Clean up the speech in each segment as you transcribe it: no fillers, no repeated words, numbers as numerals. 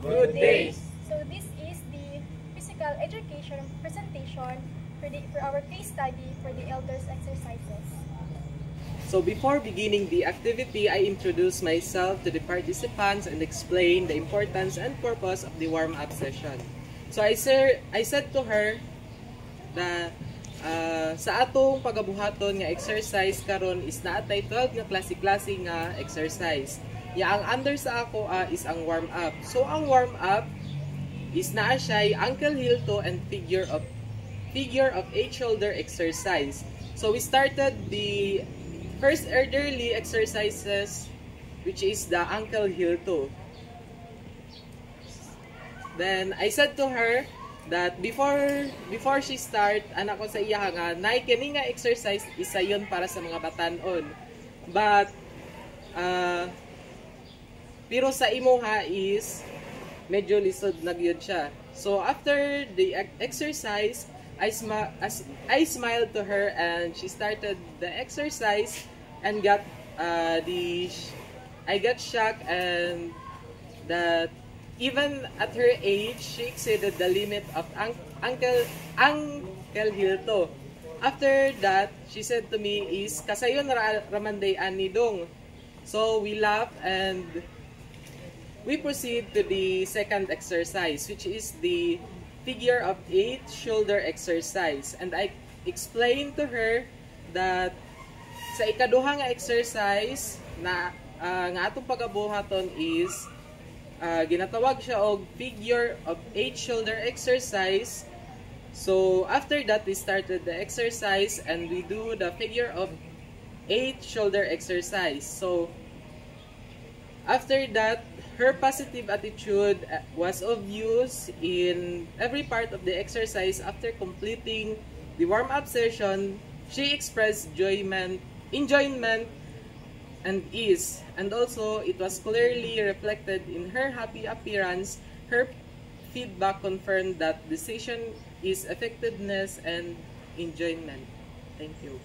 Good day. So this is the physical education presentation for our case study for the elders exercises. So before beginning the activity, I introduce myself to the participants and explain the importance and purpose of the warm-up session. So I said to her na sa atong pagabuhaton nga exercise karon is naatay 12 nga klase-klase nga exercise. Ya ang under sa ako is ang warm-up. So ang warm-up is naa siya ankle heel toe and figure of 8 shoulder exercise. So we started the first elderly exercises, which is the ankle heel toe. Then I said to her that before she start, anak ko sa iya nga kini nga exercise isa yon para sa mga batan-on. But pero sa imuha is medyo lisod na gyud siya. So after the exercise, I smiled to her and she started the exercise and I got shocked and that even at her age she exceeded the limit of ankle heel toe. After that, she said to me is kasayon ramanday ani dong. So we laughed and we proceed to the second exercise, which is the figure of 8 shoulder exercise. And I explained to her that sa ikaduha nga exercise na nga atong pagabuhaton is ginatawag siya og figure of 8 shoulder exercise. So after that, we started the exercise and we do the figure of 8 shoulder exercise. So after that, her positive attitude was obvious in every part of the exercise. After completing the warm-up session, she expressed enjoyment and ease. And also, it was clearly reflected in her happy appearance. Her feedback confirmed that the session is effectiveness and enjoyment. Thank you.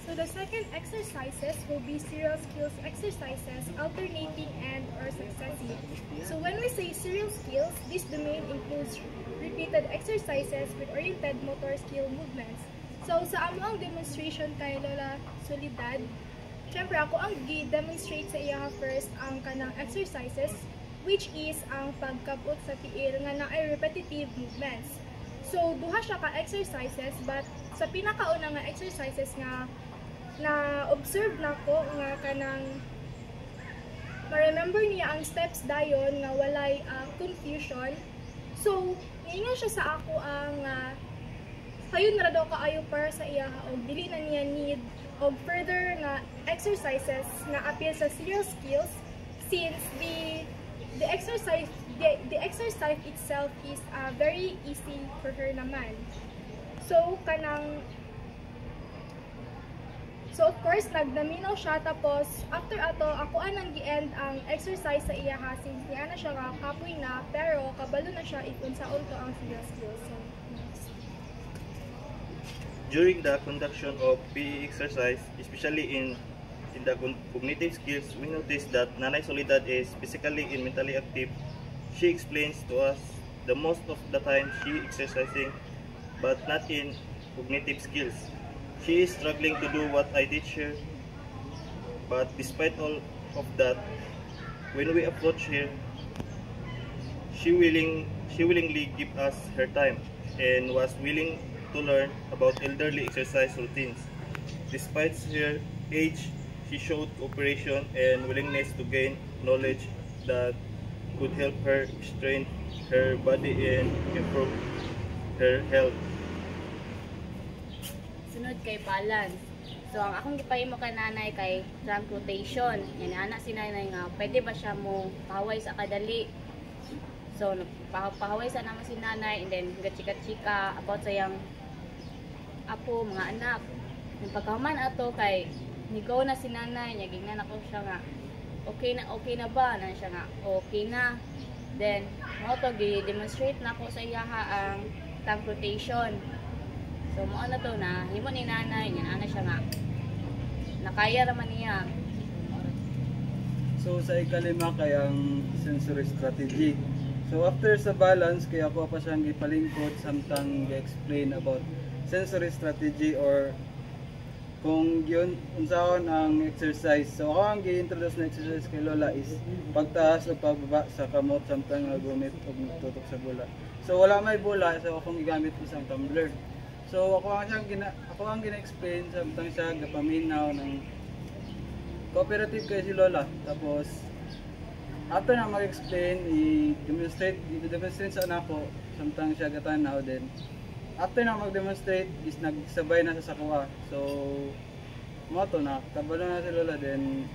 So the second exercises will be serial skills exercises, alternating and or successive. So when we say serial skills, this domain includes repeated exercises with oriented motor skill movements. So sa amo ang demonstration kay Lola Soledad, syempre ako ang gi-demonstrate sa iya first ang kanang exercises, which is ang pagkabot sa tiil nga naay repetitive movements. So duha siya ka exercises, but sa pinakauna nga exercises nga na-observe na ko nga kanang ma-remember niya ang steps dayon nga walay confusion. So, ngayon siya sa ako ang kayo na daw kaayo para sa iya og dili na niya need og further nga exercises nga appeal sa serial skills since the exercise itself is very easy for her naman. So, So of course, nagdaminaw siya, tapos after ato, ako anang gi-end ang exercise sa iya ha, since niya na siya nga kapoy na, pero kabalo na siya if unsaon to ang serial skills. So, during the conduction of PE exercise, especially in the cognitive skills, we noticed that Nanay Soledad is physically and mentally active. She explains to us the most of the time she exercising, but not in cognitive skills. She is struggling to do what I teach her, but despite all of that, when we approach her, she willingly give us her time and was willing to learn about elderly exercise routines. Despite her age, she showed cooperation and willingness to gain knowledge that could help her strengthen her body and improve her health. Sunod kay balance. So ang akong gipahimo kay nanay kay trunk rotation. Yan ana si nanay nga pwede ba siya mo pahaway sa kadali. So pahaway sa naman si nanay and then chika-chika about sa yang apo mga anak. Yung pagkahuman ato kay nigo na si nanay nya gingnan ako siya nga okay na ba na siya nga okay na. Then mo to gi-demonstrate na ko sa iya ang trunk rotation. So mo na to na himo ni nanay nya ana siya nga nakaya raman niya. So sa ikalima kay ang sensory strategy. So after sa balance kaya ako pa siyang gipalingkod samtang gi-explain about sensory strategy or kung yun unsaon ang exercise. So ako ang gi-introduce na exercise kay Lola is pagtaas o pagbaba sa kamot samtang nagumit og tutok sa bola. So wala may bola so akong gigamit isang tumbler. So ako ang gina-explain samtang siya gapaminaw ng cooperative kay si Lola. Tapos after na mag-explain, i-demonstrate sa anak ko samtang siya gatanaw din. After na mag-demonstrate, is nagsabay na sa sakuha. So, moto na, kabalo na si Lola din.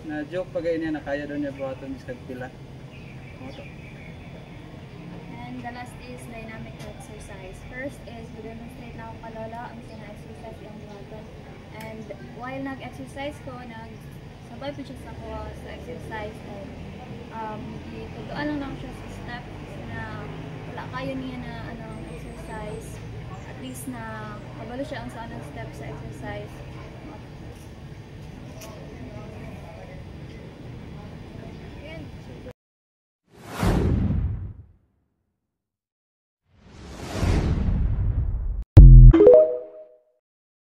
Na-joke pa niya na kaya daw niya buhaton is kagpila. Moto. And the last is dynamic exercise. First is demonstrate na ako ka Lola ang sina-exercise yung buhaton. And while nag-exercise ko, nagsabay po siya sa kuha sa exercise. And ituduan lang siya sa steps na wala kayo niya na exercise. At least na kabalo siya ang sa anong steps sa exercise.